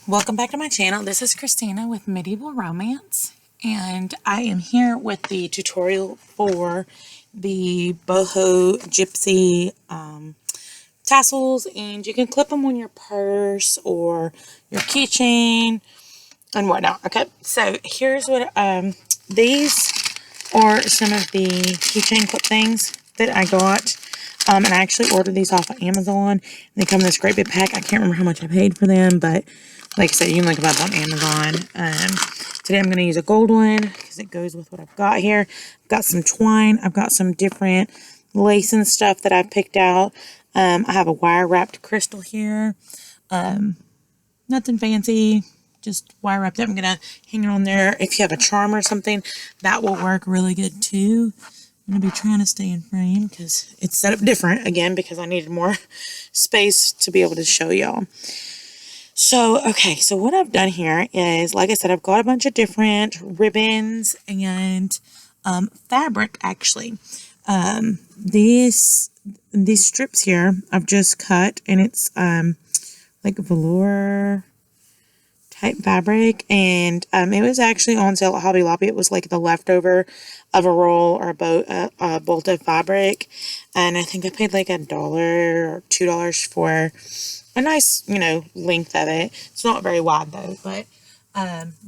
Welcome back to my channel. This is Christina with Medieval Romance, and I am here with the tutorial for the Boho Gypsy tassels, and you can clip them on your purse or your keychain and whatnot. Okay, so here's what these are some of the keychain clip things that I got. And I actually ordered these off of Amazon. They come in this great big pack. I can't remember how much I paid for them, but like I said, you can look them up on Amazon. Today I'm going to use a gold one because it goes with what I've got here. I've got some twine. I've got some different lace and stuff that I've picked out. I have a wire wrapped crystal here. Nothing fancy, just wire wrapped up. I'm going to hang it on there. If you have a charm or something, that will work really good too. I'm going to be trying to stay in frame because it's set up different again because I needed more space to be able to show y'all. So, okay, so what I've done here is, like I said, I've got a bunch of different ribbons and fabric, actually. These strips here I've just cut, and it's like velour type fabric, and it was actually on sale at Hobby Lobby. It was like the leftover of a roll or a bolt of fabric, and I think I paid like $1 or $2 for a nice, length of it. It's not very wide though, but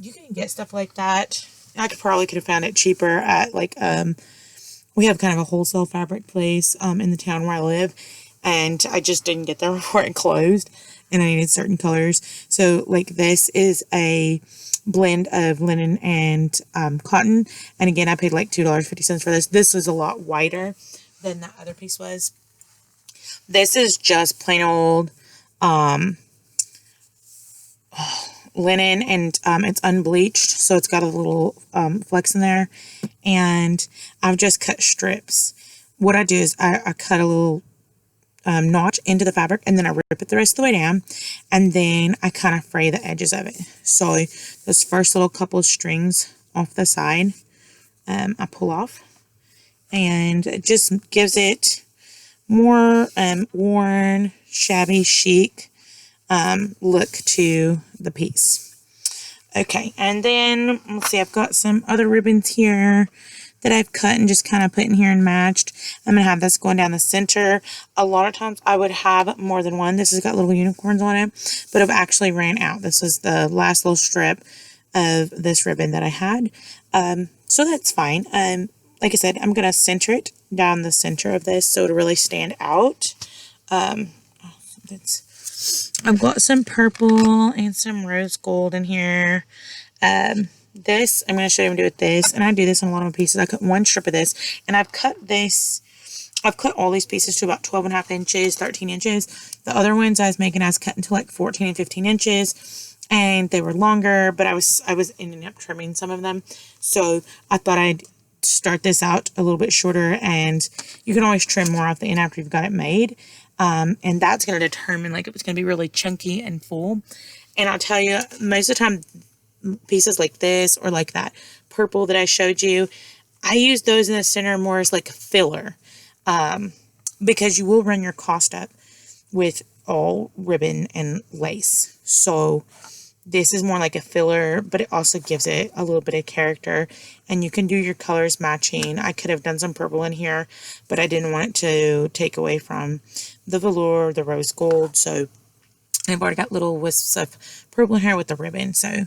you can get stuff like that. I could have found it cheaper at like we have kind of a wholesale fabric place in the town where I live, and I just didn't get there before it closed, and I needed certain colors. So like this is a blend of linen and cotton, and again I paid like $2.50 for this. This was a lot whiter than that other piece was. This is just plain old linen, and it's unbleached, so it's got a little flex in there, and I've just cut strips. What I do is I cut a little notch into the fabric, and then I rip it the rest of the way down, and then I kind of fray the edges of it. So those first little couple of strings off the side, I pull off, and it just gives it more worn, shabby, chic look to the piece. Okay, and then let's see, I've got some other ribbons here that I've cut and just kind of put in here and matched. I'm going to have this going down the center. A lot of times I would have more than one. This has got little unicorns on it, but I've actually ran out. This was the last little strip of this ribbon that I had. So that's fine. Like I said, I'm going to center it down the center of this so it'll really stand out. I've got some purple and some rose gold in here. This, I'm going to show you what to do with this, and I do this on a lot of my pieces. I cut one strip of this, and I've cut all these pieces to about 12.5 inches, 13 inches. The other ones I was making, I was cutting to like 14 and 15 inches, and they were longer, but I was ending up trimming some of them. So I thought I'd start this out a little bit shorter, and you can always trim more off the end after you've got it made. And that's going to determine like if it's going to be really chunky and full. And I'll tell you, most of the time, pieces like this or like that purple that I showed you, I use those in the center more as like a filler, because you will run your cost up with all ribbon and lace. So this is more like a filler, but it also gives it a little bit of character, and you can do your colors matching. I could have done some purple in here, but I didn't want it to take away from the velour, the rose gold. So I've already got little wisps of purple in here with the ribbon. So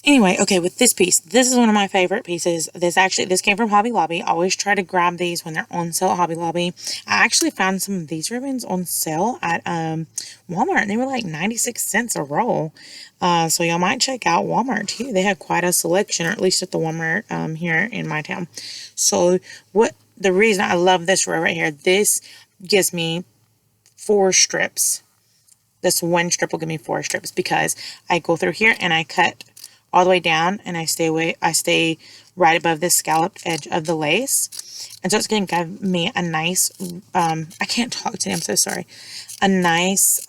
anyway, okay, with this piece, this is one of my favorite pieces. This came from Hobby Lobby. I always try to grab these when they're on sale at Hobby Lobby. I actually found some of these ribbons on sale at Walmart, and they were like 96 cents a roll. So y'all might check out Walmart too. They have quite a selection, or at least at the Walmart here in my town. So the reason I love this row right here, this gives me 4 strips. This one strip will give me 4 strips because I go through here and I cut all the way down, and I stay right above the scalloped edge of the lace. And so it's going to give me a nice, I can't talk today, I'm so sorry, a nice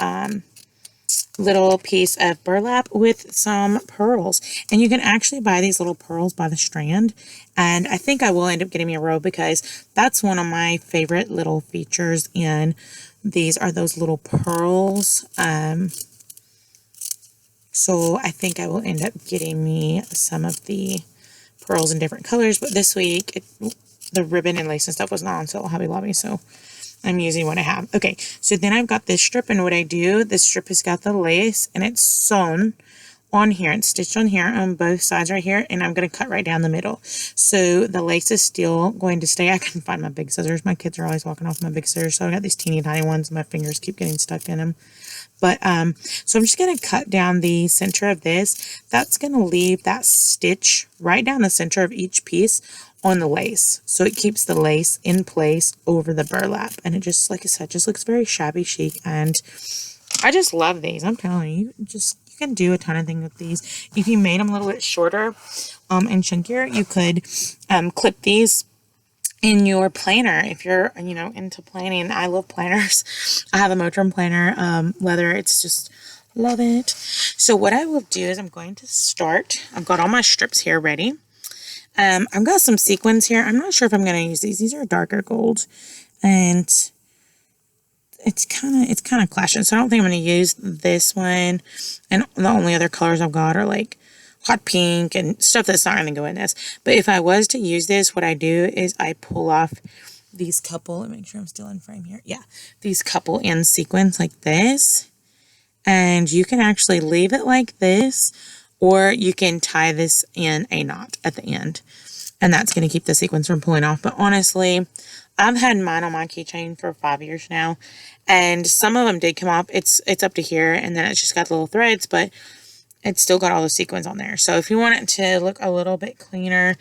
little piece of burlap with some pearls. And you can actually buy these little pearls by the strand, and I think I will end up getting me a row because that's one of my favorite little features in these are those little pearls. So I think I will end up getting me some of the pearls in different colors. But this week, the ribbon and lace and stuff was not on sale at Hobby Lobby. So I'm using what I have. Okay, so then I've got this strip. And what I do, this strip has got the lace. And it's sewn on here. It's stitched on here on both sides right here. And I'm going to cut right down the middle. So the lace is still going to stay. I can find my big scissors. My kids are always walking off my big scissors. So I got these teeny tiny ones. My fingers keep getting stuck in them. But, so I'm just going to cut down the center of this. That's going to leave that stitch right down the center of each piece on the lace. So it keeps the lace in place over the burlap. And it just, like I said, just looks very shabby chic. And I just love these. I'm telling you, you can do a ton of things with these. If you made them a little bit shorter, and chunkier, you could, clip these in your planner. If you're, into planning. I love planners. I have a Motrin planner, leather. It's just, love it. So what I will do is I'm going to start. I've got all my strips here ready. I've got some sequins here. I'm not sure if I'm going to use these. These are darker gold, and it's kind of clashing. So I don't think I'm going to use this one. And the only other colors I've got are like hot pink and stuff that's not going to go in this. But if I was to use this, what I do is I pull off these couple, and make sure I'm still in frame here. Yeah, these couple in sequins like this. And you can actually leave it like this, or you can tie this in a knot at the end. And that's going to keep the sequins from pulling off. But honestly, I've had mine on my keychain for 5 years now. And some of them did come off. It's up to here, and then it's just got little threads, but it's still got all the sequins on there. So if you want it to look a little bit cleaner,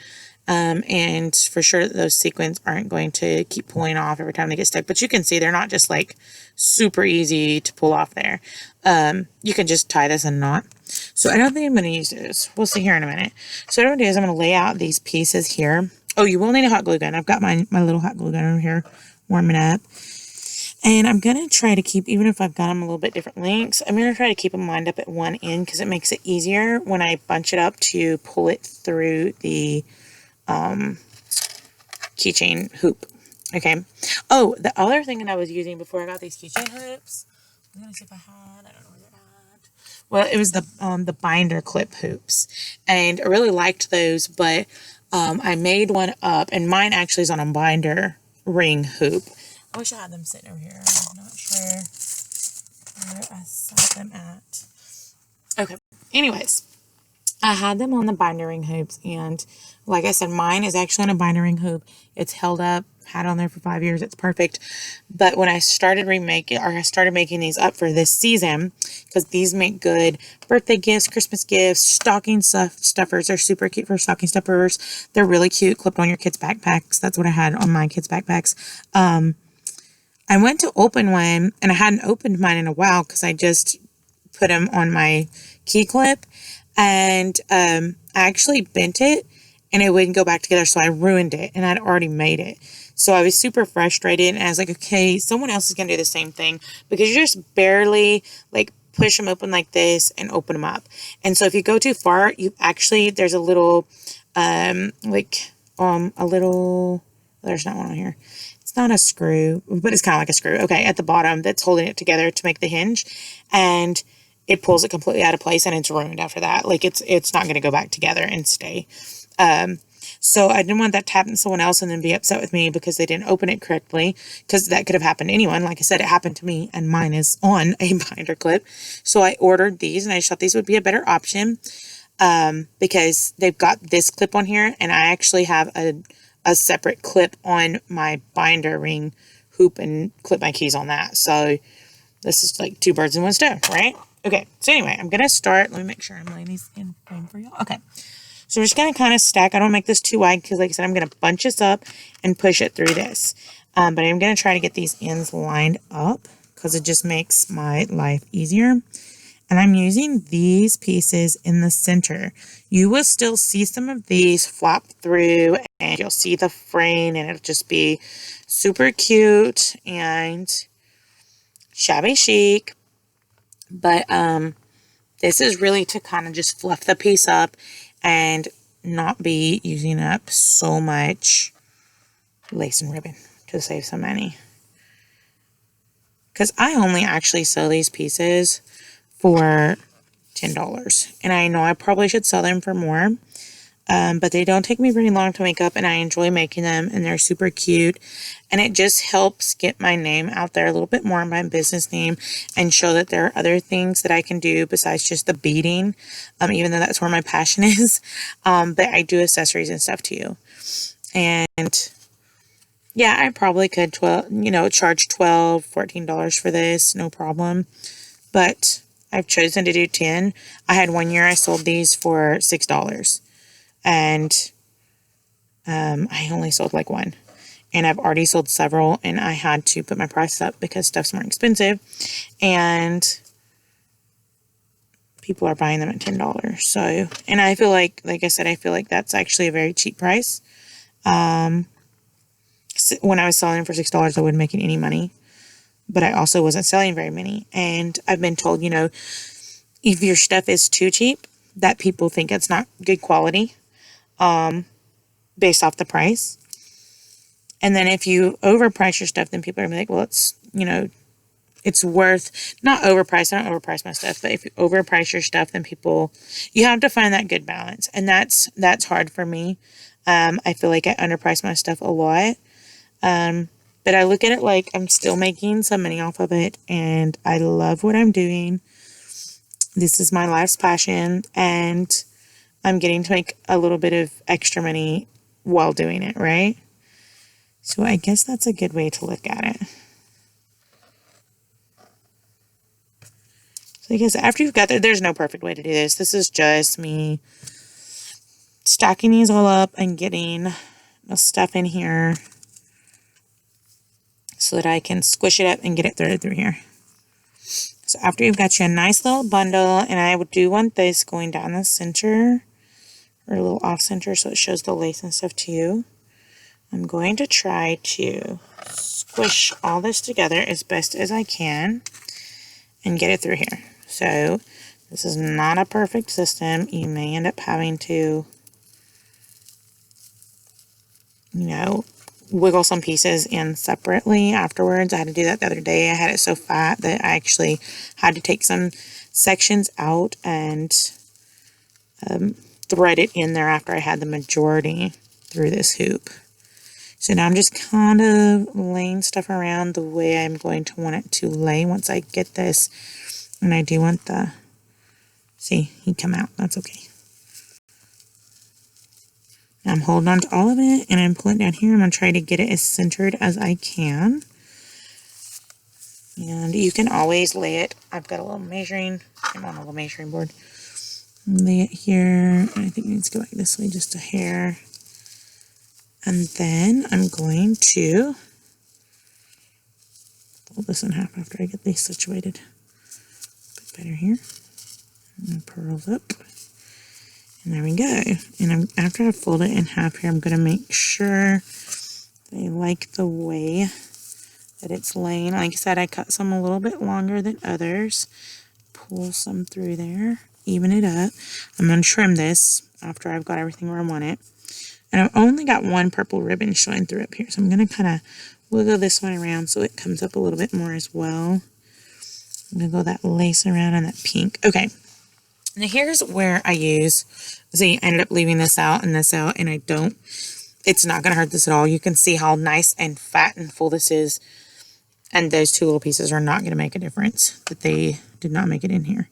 and for sure that those sequins aren't going to keep pulling off every time they get stuck. But you can see they're not just like super easy to pull off there. You can just tie this in a knot. So I don't think I'm going to use this. We'll see here in a minute. So what I'm going to do is I'm going to lay out these pieces here. Oh, you will need a hot glue gun. I've got my little hot glue gun over here warming up. And I'm going to try to keep, even if I've got them a little bit different lengths, I'm going to try to keep them lined up at one end because it makes it easier when I bunch it up to pull it through the keychain hoop. Okay. Oh, the other thing that I was using before I got these keychain hoops, I'm going to see if I had, I don't know where they're at. Well, it was the binder clip hoops. And I really liked those, but I made one up, and mine actually is on a binder ring hoop. I wish I had them sitting over here. I'm not sure where I set them at. Okay. Anyways, I had them on the binder ring hoops, and like I said, mine is actually on a binder ring hoop. It's held up, had on there for 5 years. It's perfect. But when I started making these up for this season, because these make good birthday gifts, Christmas gifts, stocking stuffers. They're super cute for stocking stuffers. They're really cute, clipped on your kids' backpacks. That's what I had on my kids' backpacks. I went to open one, and I hadn't opened mine in a while because I just put them on my key clip, and I actually bent it, and it wouldn't go back together, so I ruined it, and I'd already made it. So I was super frustrated, and I was like, okay, someone else is going to do the same thing, because you just barely, like, push them open like this and open them up. And so if you go too far, there's a little, there's not one on here. Not a screw, but it's kind of like a screw. Okay, at the bottom that's holding it together to make the hinge, and it pulls it completely out of place, and it's ruined after that. Like it's not going to go back together and stay. So I didn't want that to happen to someone else and then be upset with me because they didn't open it correctly, because that could have happened to anyone. Like I said, it happened to me, and mine is on a binder clip. So I ordered these, and I just thought these would be a better option, because they've got this clip on here, and I actually have a separate clip on my binder ring hoop and clip my keys on that. So this is like 2 birds in 1 stone, right? Okay, so anyway, I'm going to start. Let me make sure I'm laying these in frame for y'all. Okay, so I'm just going to kind of stack. I don't make this too wide because, like I said, I'm going to bunch this up and push it through this. But I'm going to try to get these ends lined up because it just makes my life easier. And I'm using these pieces in the center. You will still see some of these flop through, and you'll see the frame, and it'll just be super cute and shabby chic. But this is really to kind of just fluff the piece up and not be using up so much lace and ribbon to save some money. Because I only actually sell these pieces for $10. And I know I probably should sell them for more. But they don't take me very long to make up, and I enjoy making them, and they're super cute. And it just helps get my name out there a little bit more, my business name, and show that there are other things that I can do besides just the beading, even though that's where my passion is. But I do accessories and stuff too. And yeah, I probably could charge $12, $14 for this, no problem. But I've chosen to do 10. I had one year I sold these for $6. And I only sold like one. And I've already sold several, and I had to put my price up because stuff's more expensive. And people are buying them at $10. So, and I feel like I said, I feel like that's actually a very cheap price. When I was selling them for $6, I wasn't making any money. But I also wasn't selling very many. And I've been told, if your stuff is too cheap, that people think it's not good quality. Based off the price. And then if you overprice your stuff, then people are going to be like, well, it's worth, not overpriced. I don't overprice my stuff, but if you overprice your stuff, then you have to find that good balance. And that's hard for me. I feel like I underprice my stuff a lot. But I look at it like I'm still making some money off of it, and I love what I'm doing. This is my life's passion, and I'm getting to make a little bit of extra money while doing it, right? So I guess that's a good way to look at it. So I guess after you've got there's no perfect way to do this. This is just me stacking these all up and getting the stuff in here so that I can squish it up and get it threaded through here. So after you've got you a nice little bundle, and I do want this going down the center, or a little off center so it shows the lace and stuff to you. I'm going to try to squish all this together as best as I can and get it through here. So this is not a perfect system. You may end up having to, wiggle some pieces in separately afterwards. I had to do that the other day. I had it so fat that I actually had to take some sections out and thread it in there after I had the majority through this hoop. So now I'm just kind of laying stuff around the way I'm going to want it to lay once I get this. And I do want see, he come out. That's okay. Now I'm holding on to all of it, and I'm pulling down here. I'm going to try to get it as centered as I can. And you can always lay it. I've got a little I'm on a little measuring board. Lay it here. I think it needs to go back this way just a hair. And then I'm going to fold this in half after I get these situated. A bit better here. And pearls up. And there we go. And after I fold it in half here, I'm going to make sure I like the way that it's laying. Like I said, I cut some a little bit longer than others. Pull some through there. Even it up. I'm going to trim this after I've got everything where I want it. And I've only got one purple ribbon showing through up here. So I'm going to kind of wiggle this one around so it comes up a little bit more as well. I'm going to go that lace around and that pink. Okay. Now here's where I use, see, I ended up leaving this out and this out, and it's not going to hurt this at all. You can see how nice and fat and full this is. And those two little pieces are not going to make a difference, but they did not make it in here.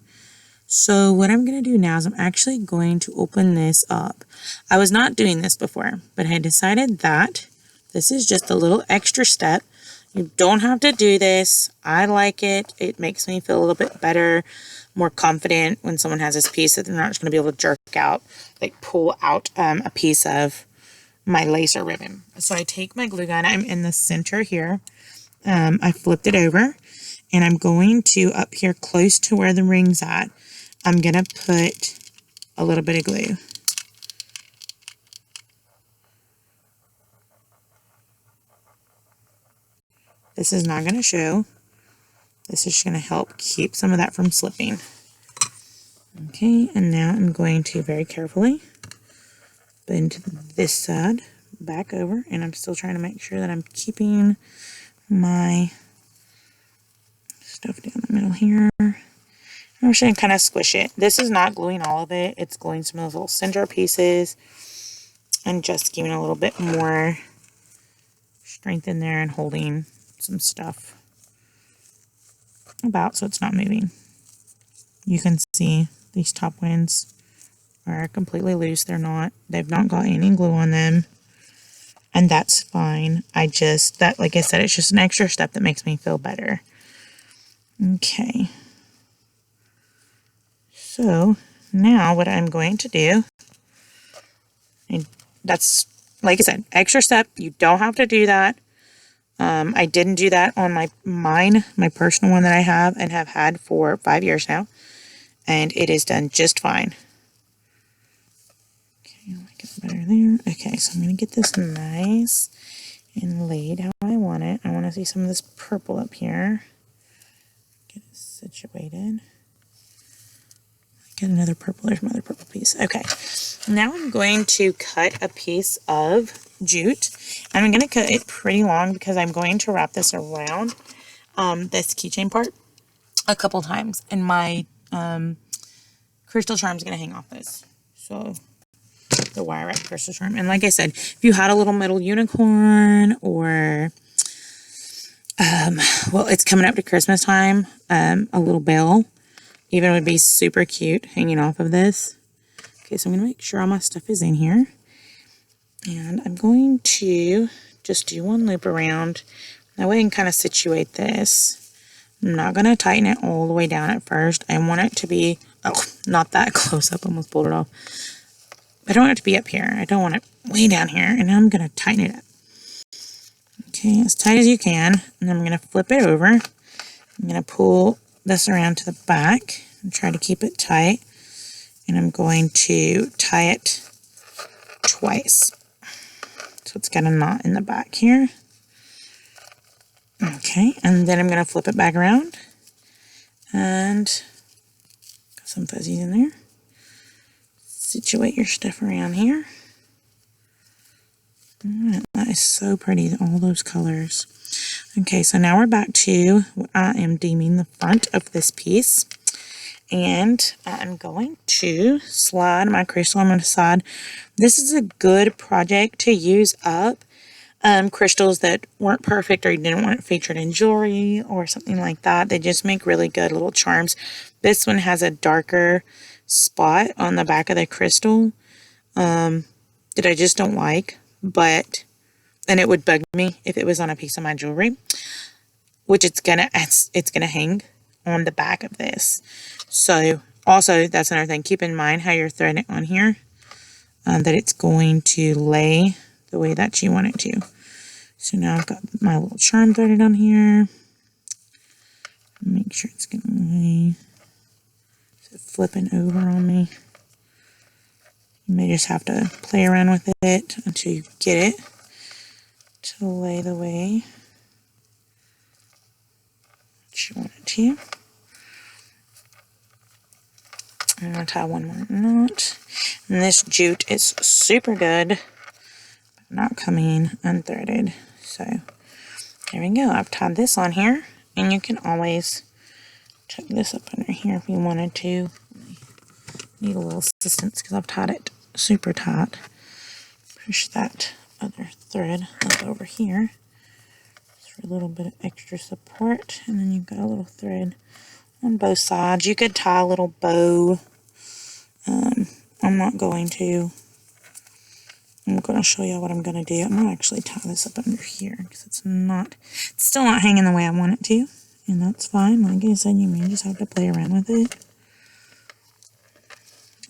So what I'm going to do now is I'm actually going to open this up. I was not doing this before, but I decided that this is just a little extra step. You don't have to do this. I like it. It makes me feel a little bit better, more confident when someone has this piece that they're not just going to be able to jerk out, like pull out a piece of my lace or ribbon. So I take my glue gun. I'm in the center here. I flipped it over, and I'm going to, up here close to where the ring's at, I'm going to put a little bit of glue. This is not going to show. This is going to help keep some of that from slipping. Okay, and now I'm going to very carefully bend this side back over, and I'm still trying to make sure that I'm keeping my stuff down the middle here. I'm just going to kind of squish it. This is not gluing all of it. It's gluing some of those little center pieces and just giving a little bit more strength in there and holding some stuff about so it's not moving. You can see these top ones are completely loose. They've not got any glue on them. And that's fine. Like I said, it's just an extra step that makes me feel better. Okay. So now what I'm going to do, and that's, like I said, extra step. You don't have to do that. I didn't do that on my personal one that I have and have had for 5 years now. And it is done just fine. Okay, I like it better there. Okay, so I'm going to get this nice and laid how I want it. I want to see some of this purple up here. Get it situated. Get another purple. There's another purple piece. Okay, now I'm going to cut a piece of jute. And I'm going to cut it pretty long because I'm going to wrap this around this keychain part a couple times. And my crystal charm is going to hang off this. So the wire wrap crystal charm. And like I said, if you had a little metal unicorn or, well, it's coming up to Christmas time, a little bell even would be super cute hanging off of this. Okay, so I'm going to make sure all my stuff is in here. And I'm going to just do one loop around. That way I can kind of situate this. I'm not going to tighten it all the way down at first. I want it to be, not that close up, almost pulled it off. I don't want it to be up here. I don't want it way down here. And now I'm going to tighten it up. Okay, as tight as you can. And then I'm going to flip it over. I'm going to pull this around to the back and try to keep it tight. And I'm going to tie it twice. So it's got a knot in the back here. Okay, and then I'm going to flip it back around. And got some fuzzies in there. Situate your stuff around here. Alright, that is so pretty, all those colors. Okay, so now we're back to what I am deeming the front of this piece. And I'm going to slide my crystal on the side. This is a good project to use up crystals that weren't perfect or you didn't want it featured in jewelry or something like that. They just make really good little charms. This one has a darker spot on the back of the crystal that I just don't like, and it would bug me if it was on a piece of my jewelry, which it's gonna hang on the back of this. So also, that's another thing. Keep in mind how you're threading it on here, that it's going to lay the way that you want it to. So now I've got my little charm threaded on here. Make sure it's going to lay. So flipping over on me. You may just have to play around with it until you get it to lay the way that you want it to. I'm going to tie one more knot. And this jute is super good, but not coming unthreaded. So there we go. I've tied this on here, and you can always tuck this up under here if you wanted to. Need a little assistance because I've tied it super tight. Push that other thread up over here for a little bit of extra support, and then you've got a little thread on both sides. You could tie a little bow. I'm not going to. I'm going to show you what I'm going to do. I'm going to actually tie this up under here because it's still not hanging the way I want it to, and that's fine. Like I said, you may just have to play around with it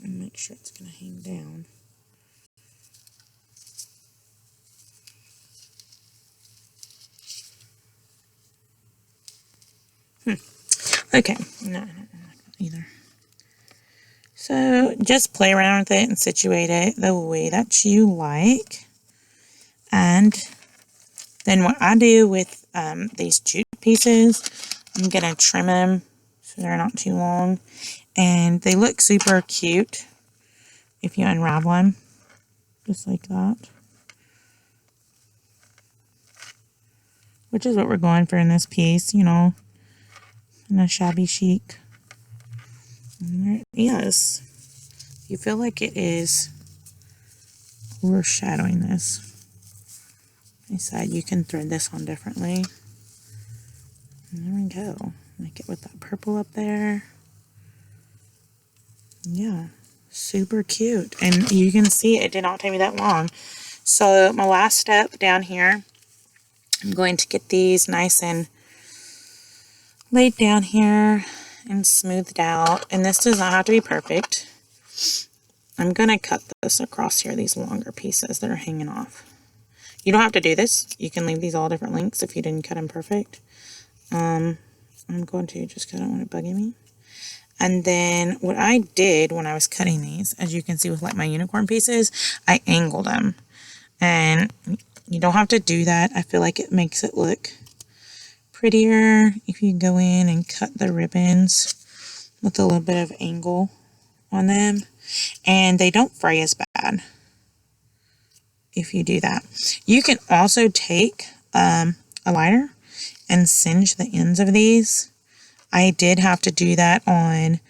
and make sure it's going to hang down. Okay, no, I don't like that either. So just play around with it and situate it the way that you like. And then what I do with these jute pieces, I'm going to trim them so they're not too long. And they look super cute if you unravel them, just like that. Which is what we're going for in this piece, you know, in a shabby chic Yes. You feel like it is overshadowing this. I said you can thread this on differently. And there we go. Make it with that purple up there. Yeah, super cute. And you can see it did not take me that long. So my last step down here, I'm going to get these nice and laid down here and smoothed out. And this does not have to be perfect. I'm going to cut this across here, these longer pieces that are hanging off. You don't have to do this. You can leave these all different lengths if you didn't cut them perfect. I'm going to just because I don't want it bugging me. And then what I did when I was cutting these, as you can see with like my unicorn pieces, I angled them. And you don't have to do that. I feel like it makes it look prettier if you go in and cut the ribbons with a little bit of angle on them. And they don't fray as bad if you do that. You can also take a lighter and singe the ends of these. I did have to do that on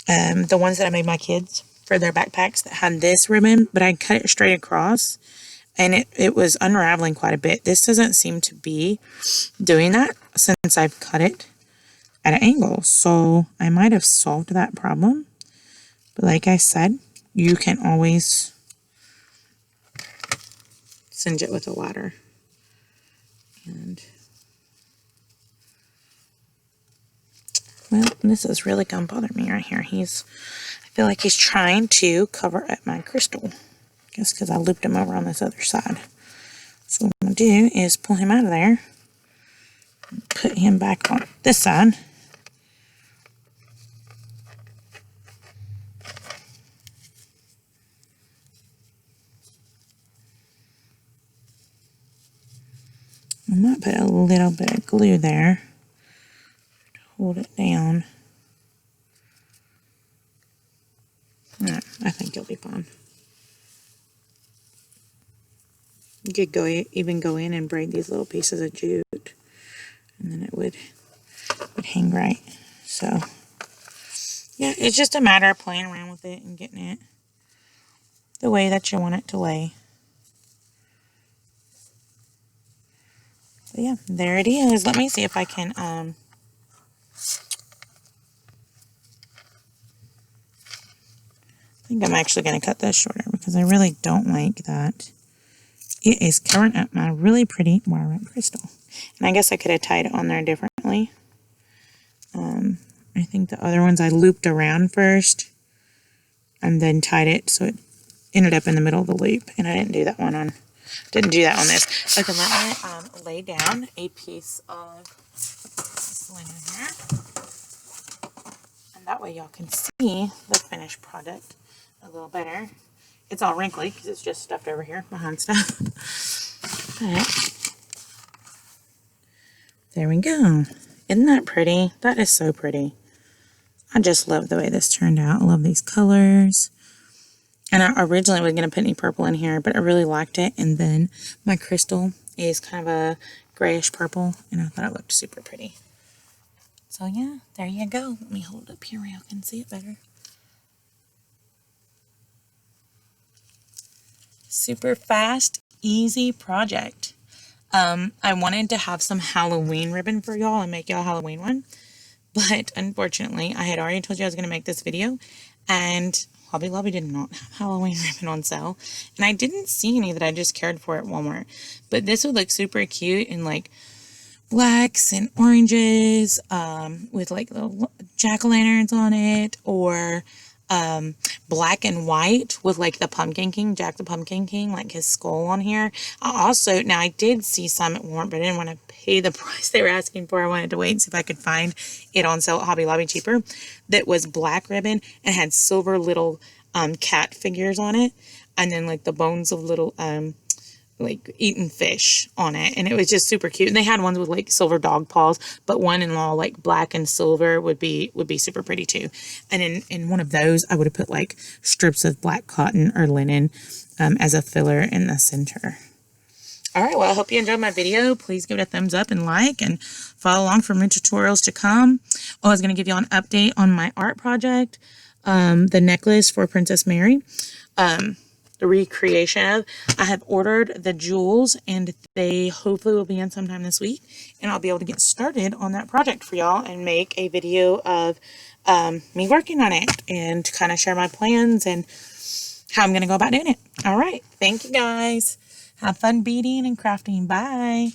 the ones that I made my kids for their backpacks that had this ribbon, but I cut it straight across and it was unraveling quite a bit. This doesn't seem to be doing that since I've cut it at an angle. So I might have solved that problem. But like I said, you can always singe it with a ladder. And well, this is really gonna bother me right here. I feel like he's trying to cover up my crystal. I guess because I looped him over on this other side. So what I'm gonna do is pull him out of there, and put him back on this side. I might put a little bit of glue there to hold it down. No, I think it'll be fine. You could even go in and braid these little pieces of jute, and then it would hang right. So yeah, it's just a matter of playing around with it and getting it the way that you want it to lay. So yeah, there it is. Let me see if I can I think I'm actually going to cut this shorter because I really don't like that. It is covering up my really pretty wire wrap crystal. And I guess I could have tied it on there differently. I think the other ones I looped around first and then tied it so it ended up in the middle of the loop. And I didn't do that on this. Okay, let me lay down a piece of this linen here. And that way y'all can see the finished product a little better. It's all wrinkly because it's just stuffed over here behind stuff. But there we go. Isn't that pretty? That is so pretty. I just love the way this turned out. I love these colors. And I originally wasn't going to put any purple in here, but I really liked it. And then my crystal is kind of a grayish purple, and I thought it looked super pretty. So yeah, there you go. Let me hold it up here where you can see it better. Super fast, easy project. I wanted to have some Halloween ribbon for y'all and make y'all a Halloween one. But unfortunately, I had already told you I was going to make this video. And Hobby Lobby did not have Halloween ribbon on sale. And I didn't see any that I just cared for at Walmart. But this would look super cute in like blacks and oranges with like little jack-o'-lanterns on it. Or black and white with like the Pumpkin King, Jack the Pumpkin King, like his skull on here. Now I did see some at Walmart, but I didn't want to pay the price they were asking for. I wanted to wait and see if I could find it on sale at Hobby Lobby cheaper. That was black ribbon and had silver little cat figures on it, and then like the bones of little like eaten fish on it, and it was just super cute. And they had ones with like silver dog paws, but one in all like black and silver would be super pretty too. And in one of those I would have put like strips of black cotton or linen as a filler in the center. All right, well, I hope you enjoyed my video. Please give it a thumbs up and like, and follow along for more tutorials to come. Oh, I was going to give you all an update on my art project, the necklace for Princess Mary, the recreation of. I have ordered the jewels, and they hopefully will be in sometime this week, and I'll be able to get started on that project for y'all and make a video of me working on it and kind of share my plans and how I'm going to go about doing it. All right, thank you guys. Have fun beading and crafting. Bye.